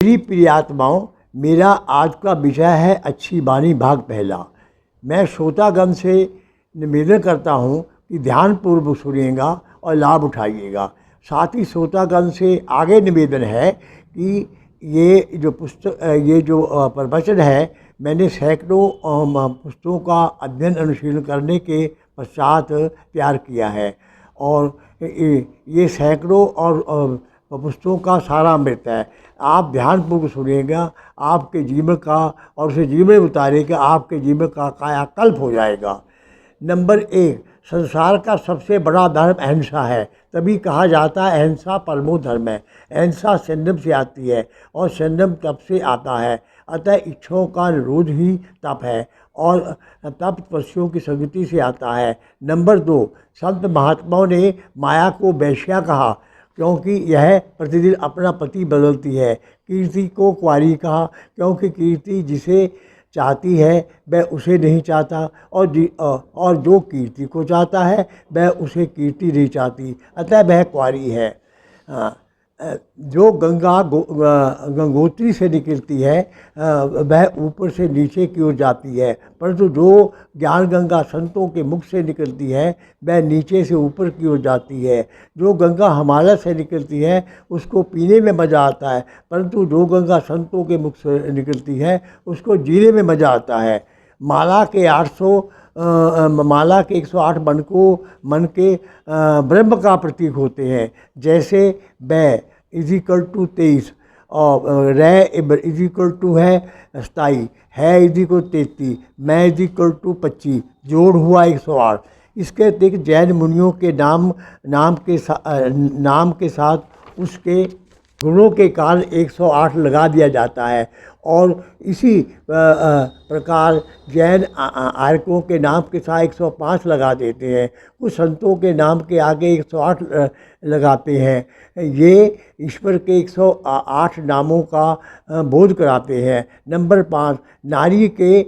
मेरी प्रियात्माओं, मेरा आज का विषय है अच्छी वाणी भाग पहला। मैं श्रोतागण से निवेदन करता हूँ कि ध्यानपूर्वक सुनिएगा और लाभ उठाइएगा। साथ ही श्रोतागण से आगे निवेदन है कि ये जो प्रवचन है, मैंने सैकड़ों पुस्तकों का अध्ययन अनुशीलन करने के पश्चात तैयार किया है और ये सैकड़ों और पुस्तकों का सारामृत है। आप ध्यानपूर्वक सुनिएगा, आपके जीवन का और उसे जीवन में उतारेगा, आपके जीवन का कायाकल्प हो जाएगा। नंबर 1, संसार का सबसे बड़ा धर्म अहिंसा है। तभी कहा जाता है अहिंसा परमो धर्म है। अहिंसा संयम से आती है और संयम तप से आता है। अतः इच्छाओं का निरोध ही तप है और तप तपस्वियों की संगति से आता है। नंबर 2, संत महात्माओं ने माया को वेश्या कहा क्योंकि यह प्रतिदिन अपना पति बदलती है। कीर्ति को कुंवारी कहा क्योंकि कीर्ति जिसे चाहती है वह उसे नहीं चाहता और जो कीर्ति को चाहता है वह उसे कीर्ति नहीं चाहती, अतः वह कुंवारी है। जो गंगा गंगोत्री से निकलती है वह ऊपर से नीचे की ओर जाती है, परंतु जो ज्ञान गंगा संतों के मुख से निकलती है वह नीचे से ऊपर की ओर जाती है। जो गंगा हिमालय से निकलती है उसको पीने में मज़ा आता है, परंतु जो गंगा संतों के मुख से निकलती है उसको जीने में मज़ा आता है। माला के 108 मन के ब्रह्म का प्रतीक होते हैं। जैसे बै = 23 और रै = है स्थाई, है = 33, मैं = 25, जोड़ हुआ 108। इसके अतिरिक्त जैन मुनियों के नाम के साथ उसके गुणों के कारण 108 लगा दिया जाता है और इसी प्रकार जैन आर्यों के नाम के साथ 105 लगा देते हैं। कुछ संतों के नाम के आगे 108 लगाते हैं। ये ईश्वर के 108 नामों का बोध कराते हैं। नंबर 5, नारी के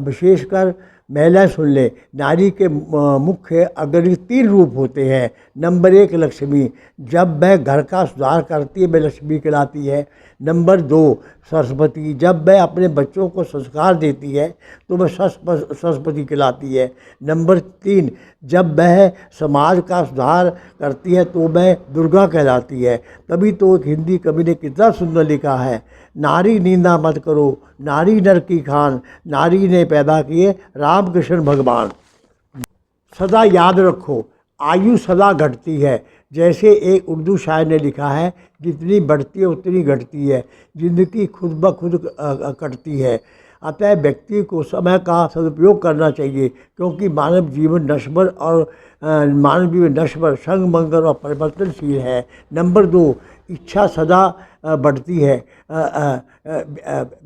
विशेषकर महिला सुन ले, नारी के मुख्य अग्रणी 3 रूप होते हैं। नंबर 1, लक्ष्मी, जब वह घर का सुधार करती है वह लक्ष्मी कहलाती है। नंबर 2, सरस्वती, जब वह अपने बच्चों को संस्कार देती है तो वह सरस्वती कहलाती है। नंबर 3, जब वह समाज का सुधार करती है तो वह दुर्गा कहलाती है। तभी तो एक हिंदी कवि ने कितना सुंदर लिखा है, नारी निंदा मत करो, नारी नर की खान, नारी ने पैदा किए राम कृष्ण भगवान। सदा याद रखो, आयु सदा घटती है। जैसे एक उर्दू शायर ने लिखा है, जितनी बढ़ती है उतनी घटती है, जिंदगी खुद ब खुद कटती है। अतः व्यक्ति को समय का सदुपयोग करना चाहिए क्योंकि मानव जीवन नश्वर, संग मंगल और परिवर्तनशील है। नंबर 2, इच्छा सदा बढ़ती है।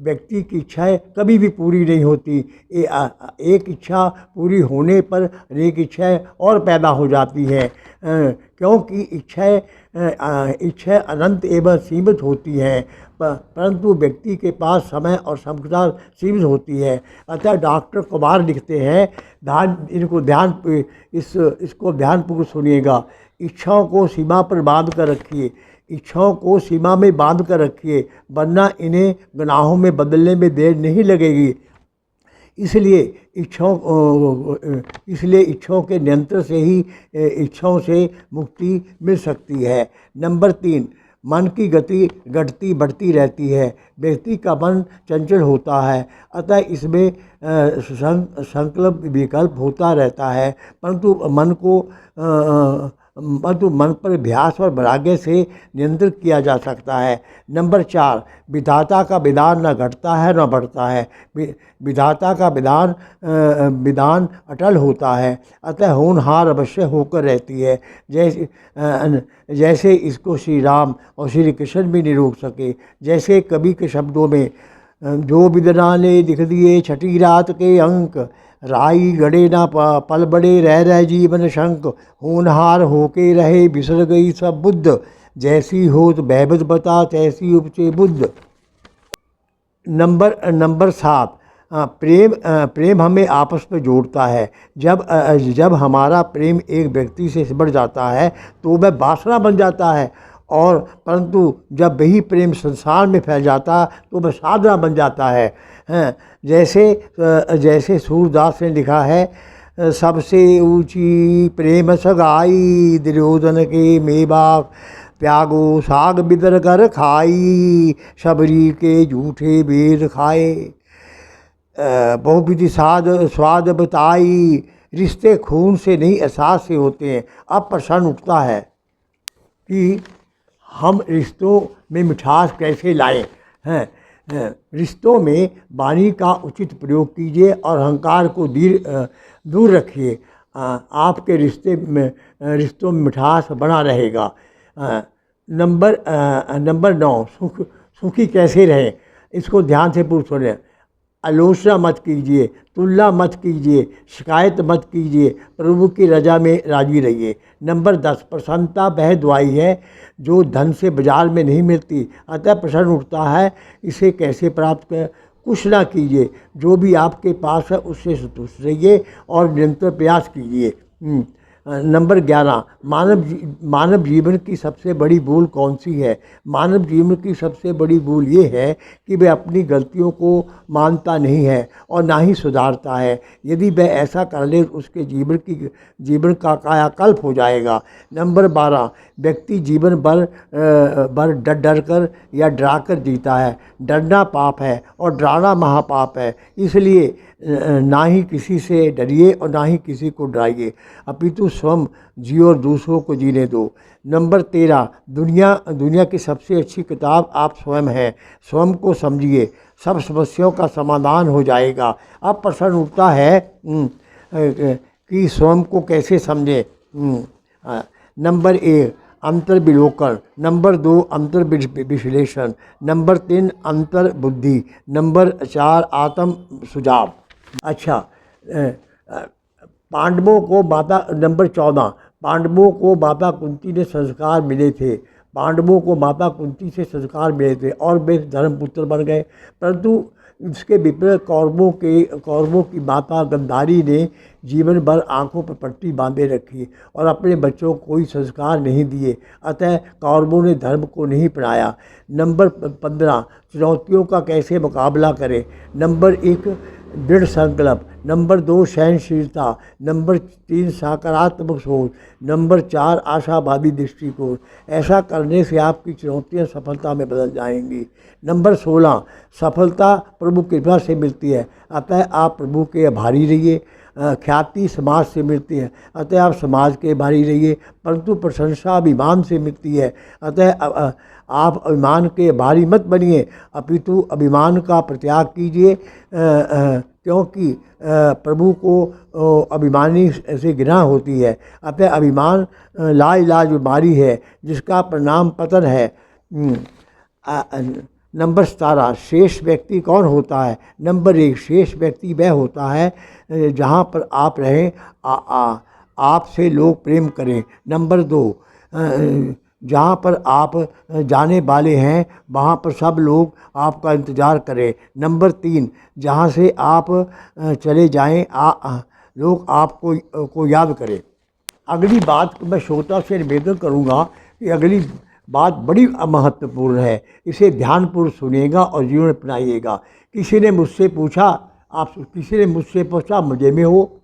व्यक्ति की इच्छाएं कभी भी पूरी नहीं होती। एक इच्छा पूरी होने पर अनेक इच्छाएं और पैदा हो जाती हैं क्योंकि इच्छाएं अनंत एवं सीमित होती हैं, परंतु व्यक्ति के पास समय और क्षमता सीमित होती है। अतः डॉक्टर कुमार लिखते हैं, इसको ध्यानपूर्वक सुनिएगा, इच्छाओं को सीमा पर बांध कर रखिए, इच्छाओं को सीमा में बांध कर रखिए, वरना इन्हें गुनाहों में बदलने में देर नहीं लगेगी। इसलिए इच्छाओं के नियंत्रण से ही इच्छाओं से मुक्ति मिल सकती है। नंबर 3, मन की गति घटती बढ़ती रहती है। व्यक्ति का मन चंचल होता है, अतः इसमें संकल्प विकल्प होता रहता है, परंतु मन पर अभ्यास और वैराग्य से नियंत्रित किया जा सकता है। नंबर 4, विधाता का विधान न घटता है न बढ़ता है। विधाता का विधान अटल होता है, अतः होनहार अवश्य होकर रहती है। जैसे इसको श्री राम और श्री कृष्ण भी नहीं रोक सके। जैसे कवि के शब्दों में, जो विदना ने लिख दिए छठी रात के अंक, राई गड़े ना पल बड़े रह जीवन शंक, होनहार होके रहे बिसर गई सब बुद्ध, जैसी हो तो बहबत बता तैसी उपचे बुद्ध। नंबर 7, प्रेम हमें आपस में जोड़ता है। जब हमारा प्रेम एक व्यक्ति से सिमट जाता है तो वह वासना बन जाता है और परंतु जब वही प्रेम संसार में फैल जाता तो वह साधना बन जाता है। हैं, जैसे सूरदास ने लिखा है, सबसे ऊंची प्रेम सगाई, दुर्योधन के मेवा त्यागो साग बिदर कर खाई, शबरी के झूठे वेद खाए। बहुविधि स्वाद बताई, रिश्ते खून से नहीं एहसास से होते हैं। अब प्रश्न उठता है कि हम रिश्तों में मिठास कैसे लाएं। हैं, रिश्तों में वाणी का उचित प्रयोग कीजिए और अहंकार को दूर रखिए। आपके रिश्तों में मिठास बना रहेगा। नंबर 9, सुखी कैसे रहें, इसको ध्यान से पूछ रहे हैं। आलोचना मत कीजिए, तुलना मत कीजिए, शिकायत मत कीजिए, प्रभु की रजा में राजी रहिए। नंबर 10, प्रसन्नता वह दवाई है जो धन से बाजार में नहीं मिलती। अतः प्रश्न उठता है, इसे कैसे प्राप्त करें। कुछ ना कीजिए, जो भी आपके पास है उससे संतुष्ट रहिए और निरंतर प्रयास कीजिए। नंबर 11, मानव जीवन की सबसे बड़ी भूल कौन सी है। मानव जीवन की सबसे बड़ी भूल ये है कि वह अपनी गलतियों को मानता नहीं है और ना ही सुधारता है। यदि वह ऐसा कर ले उसके जीवन का कायाकल्प हो जाएगा। नंबर 12, व्यक्ति जीवन भर डर कर या डरा कर जीता है। डरना पाप है और डराना महापाप है। इसलिए ना ही किसी से डरिए और ना ही किसी को डराइए, अपितु स्वयं जियो और दूसरों को जीने दो। नंबर 13, दुनिया की सबसे अच्छी किताब आप स्वयं हैं। स्वयं को समझिए, सब समस्याओं का समाधान हो जाएगा। अब प्रश्न उठता है कि स्वयं को कैसे समझें। नंबर 1, अंतर्विलोकन। नंबर 2, अंतर विश्लेषण। नंबर 3, अंतर बुद्धि। नंबर 4, आत्म सुझाव। अच्छा, पांडवों को माता नंबर 14, पांडवों को माता कुंती ने संस्कार मिले थे। पांडवों को माता कुंती से संस्कार मिले थे और वे धर्मपुत्र बन गए। परंतु इसके विपरीत कौरवों की माता गंधारी ने जीवन भर आंखों पर पट्टी बांधे रखी और अपने बच्चों को कोई संस्कार नहीं दिए। अतः कौरवों ने धर्म को नहीं पढ़ाया। नंबर 15, चुनौतियों का कैसे मुकाबला करें। नंबर 1, दृढ़ संकल्प। नंबर 2, सहनशीलता। नंबर 3, सकारात्मक सोच। नंबर 4, आशावादी दृष्टिकोण। ऐसा करने से आपकी चुनौतियां सफलता में बदल जाएंगी। नंबर 16, सफलता प्रभु कृपा से मिलती है, अतः आप प्रभु के आभारी रहिए। ख्याति समाज से मिलती है, अतः आप समाज के आभारी रहिए। परंतु प्रशंसा अभिमान से मिलती है, अतः आप अभिमान के आभारी मत बनिए, अपितु अभिमान का परित्याग कीजिए। क्योंकि प्रभु को अभिमानी से घृणा होती है। अतः अभिमान लाइलाज बीमारी है जिसका परिणाम पतन है। नंबर 17, शेष व्यक्ति कौन होता है। नंबर 1, शेष व्यक्ति वह होता है जहाँ पर आप रहें, आपसे लोग प्रेम करें। नंबर 2, जहाँ पर आप जाने वाले हैं वहाँ पर सब लोग आपका इंतज़ार करें। नंबर 3, जहाँ से आप चले जाएं लोग आपको याद करें। अगली बात मैं श्रोता से निवेदन करूँगा कि अगली बात बड़ी महत्वपूर्ण है, इसे ध्यानपूर्वक सुनिएगा और जीवन में अपनाइएगा। किसी ने मुझसे पूछा मज़े में हो।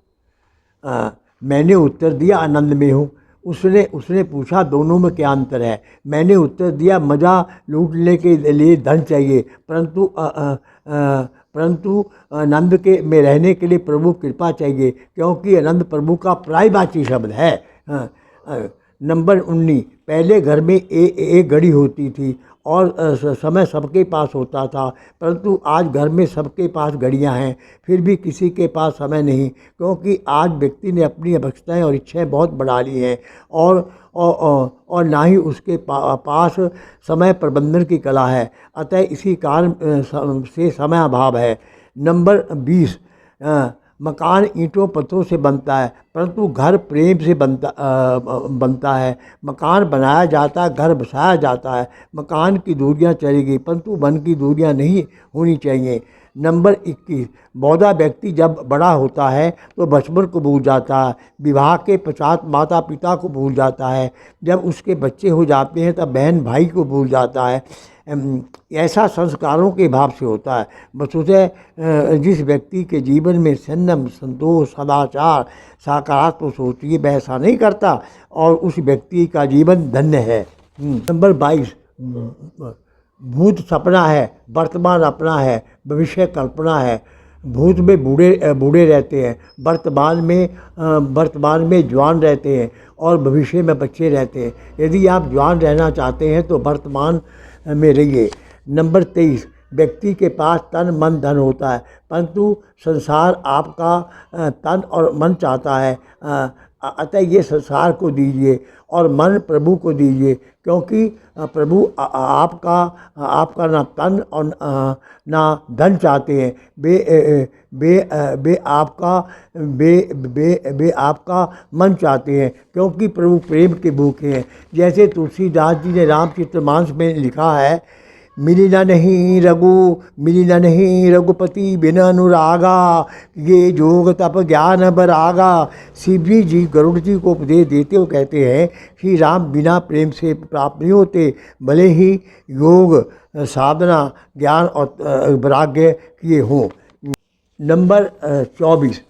मैंने उत्तर दिया आनंद में हूँ। उसने पूछा दोनों में क्या अंतर है। मैंने उत्तर दिया मज़ा लूटने के लिए धन चाहिए, परंतु आनंद में रहने के लिए प्रभु कृपा चाहिए, क्योंकि आनंद प्रभु का पर्यायवाची शब्द है। नंबर 19, पहले घर में एक घड़ी होती थी और समय सबके पास होता था, परंतु आज घर में सबके पास घड़ियां हैं, फिर भी किसी के पास समय नहीं, क्योंकि आज व्यक्ति ने अपनी आवश्यकताएं और इच्छाएं बहुत बढ़ा ली हैं और ना ही उसके पास समय प्रबंधन की कला है। अतः इसी कारण से समय अभाव है। नंबर 20, मकान ईंटों पत्थरों से बनता है, परंतु घर प्रेम से बनता है। मकान बनाया जाता है, घर बसाया जाता है। मकान की दूरियां चलेगी, परंतु मन की दूरियां नहीं होनी चाहिए। नंबर 21, बौद्धा व्यक्ति जब बड़ा होता है तो बचपन को भूल जाता है, विवाह के पश्चात माता पिता को भूल जाता है, जब उसके बच्चे हो जाते हैं तब बहन भाई को भूल जाता है। ऐसा संस्कारों के भाव से होता है। वस्तुतः जिस व्यक्ति के जीवन में संयम, संतोष, सदाचार, सकारात्मक सोच, ये वह ऐसा नहीं करता और उस व्यक्ति का जीवन धन्य है। नंबर 22, भूत सपना है, वर्तमान अपना है, भविष्य कल्पना है। भूत में बूढ़े रहते हैं, वर्तमान में जवान रहते हैं और भविष्य में बच्चे रहते हैं। यदि आप जवान रहना चाहते हैं तो वर्तमान में रहिए। नंबर 23, व्यक्ति के पास तन मन धन होता है, परंतु संसार आपका तन और मन चाहता है। अतः ये संसार को दीजिए और मन प्रभु को दीजिए, क्योंकि प्रभु आपका ना तन और ना धन चाहते हैं। वे आपका मन चाहते हैं, क्योंकि प्रभु प्रेम के भूखे हैं। जैसे तुलसीदास जी ने रामचरितमानस में लिखा है, मिली न नहीं रघुपति बिन अनुरागा, ये जोग तप ज्ञान बरागा। शिवजी जी गरुड़ जी को उपदेश देते हुए कहते हैं, श्री राम बिना प्रेम से प्राप्त नहीं होते, भले ही योग, साधना, ज्ञान और वैराग्य किए हों। नंबर 24,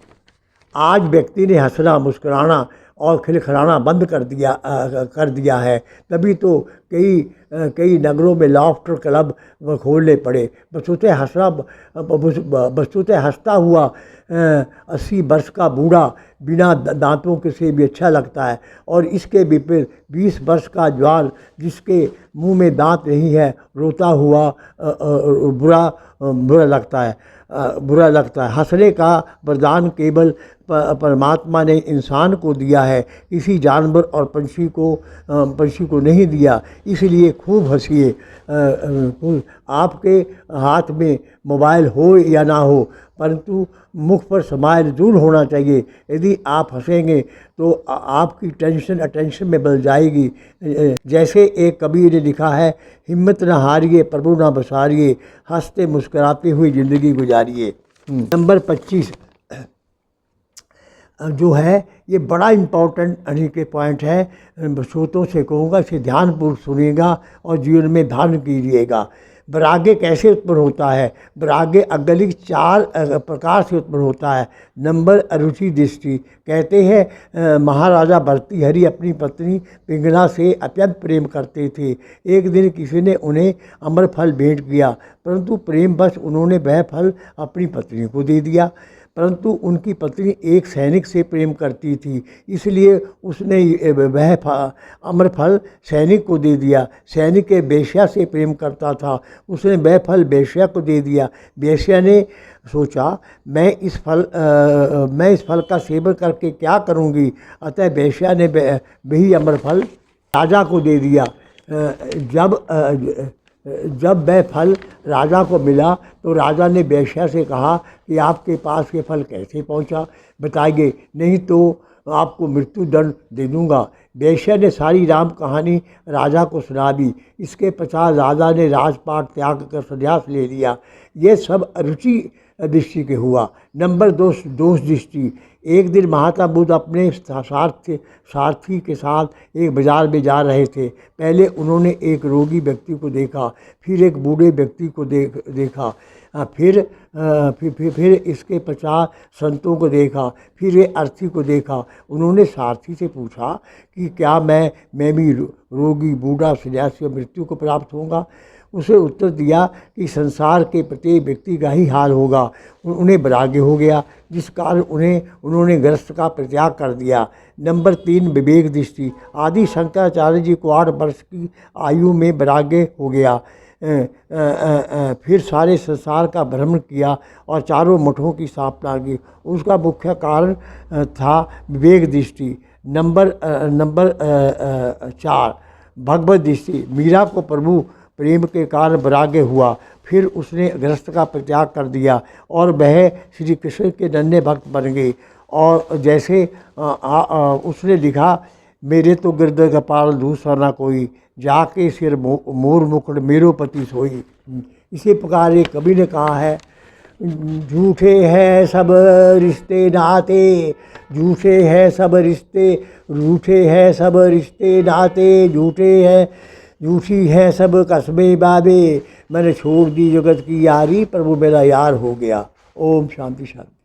आज व्यक्ति ने हंसना, मुस्कुराना और खिलखिलाना बंद कर दिया है, तभी तो कई नगरों में लाफ्टर क्लब खोलने पड़े। वस्तुतः हंसता हुआ 80 वर्ष का बूढ़ा बिना दांतों के से भी अच्छा लगता है, और इसके विपरीत 20 वर्ष का जवान जिसके मुंह में दांत नहीं है रोता हुआ बुरा लगता है। हंसने का वरदान केवल परमात्मा ने इंसान को दिया है, किसी जानवर और पंछी को नहीं दिया। इसलिए खूब हंसिए। आपके हाथ में मोबाइल हो या ना हो, परंतु मुख पर स्माइल जरूर होना चाहिए। यदि आप हंसेंगे तो आपकी टेंशन अटेंशन में बदल जाएगी। जैसे एक कबीर ने लिखा है, हिम्मत न हारिए प्रभु न बसारिए, हंसते मुस्कुराते हुए ज़िंदगी गुजारिए। नंबर 25 जो है ये बड़ा इम्पोर्टेंट के पॉइंट है। श्रोतों से कहूँगा इसे ध्यानपूर्वक सुनिएगा और जीवन में धारण कीजिएगा। वैराग्य कैसे उत्पन्न होता है? वैराग्य अगलिक 4 प्रकार से उत्पन्न होता है। नंबर अरुचि दृष्टि। कहते हैं महाराजा भर्तृहरि अपनी पत्नी पिंगला से अत्यंत प्रेम करते थे। एक दिन किसी ने उन्हें अमर फल भेंट किया, परंतु प्रेमवश उन्होंने वह फल अपनी पत्नी को दे दिया। परंतु उनकी पत्नी एक सैनिक से प्रेम करती थी, इसलिए उसने वह अमर फल सैनिक को दे दिया। सैनिक के वेश्या से प्रेम करता था, उसने वह फल वेश्या को दे दिया। वेश्या ने सोचा मैं इस फल का सेवन करके क्या करूँगी, अतः वेश्या ने वही अमर फल राजा को दे दिया। जब वह फल राजा को मिला तो राजा ने वेश्या से कहा कि आपके पास ये फल कैसे पहुंचा, बताइए, नहीं तो आपको मृत्यु दंड दे दूंगा। वेश्या ने सारी राम कहानी राजा को सुना दी। इसके पश्चात राजा ने राजपाट त्याग कर संन्यास ले लिया। ये सब अरुचि दृष्टि के हुआ। नंबर 2 दोष दृष्टि। एक दिन महात्मा बुद्ध अपने सारथी के साथ एक बाजार में जा रहे थे। पहले उन्होंने एक रोगी व्यक्ति को देखा, फिर एक बूढ़े व्यक्ति को देखा, फिर इसके पश्चात संतों को देखा, फिर एक अर्थी को देखा। उन्होंने सारथी से पूछा कि क्या मैं भी रोगी, बूढ़ा, सन्यासी मृत्यु को प्राप्त होगा? उसे उत्तर दिया कि संसार के प्रत्येक व्यक्ति का ही हाल होगा। उन्हें वैराग्य हो गया, जिस कारण उन्होंने गृहस्थ का परित्याग कर दिया। नंबर 3 विवेक दृष्टि। आदि शंकराचार्य जी को 8 वर्ष की आयु में वैराग्य हो गया। फिर सारे संसार का भ्रमण किया और चारों मठों की स्थापना की। उसका मुख्य कारण था विवेक दृष्टि। नंबर 4 भगवत दृष्टि। मीरा को प्रभु प्रेम के कारण वैराग्य हुआ, फिर उसने गृहस्थ का परित्याग कर दिया और वह श्री कृष्ण के नन्हे भक्त बन गए। और जैसे उसने लिखा, मेरे तो गिरधर कपाल दूसरा न कोई, जाके सिर मोर मुकुट मेरो पति सोई। इसी प्रकार एक कवि ने कहा है, झूठे हैं सब रिश्ते नाते, झूठे हैं सब रिश्ते, रूठे हैं सब रिश्ते नाते, झूठी है सब कस्मे बाबे, मैंने छोड़ दी जगत की यारी, प्रभु मेरा यार हो गया। ओम शांति शांति।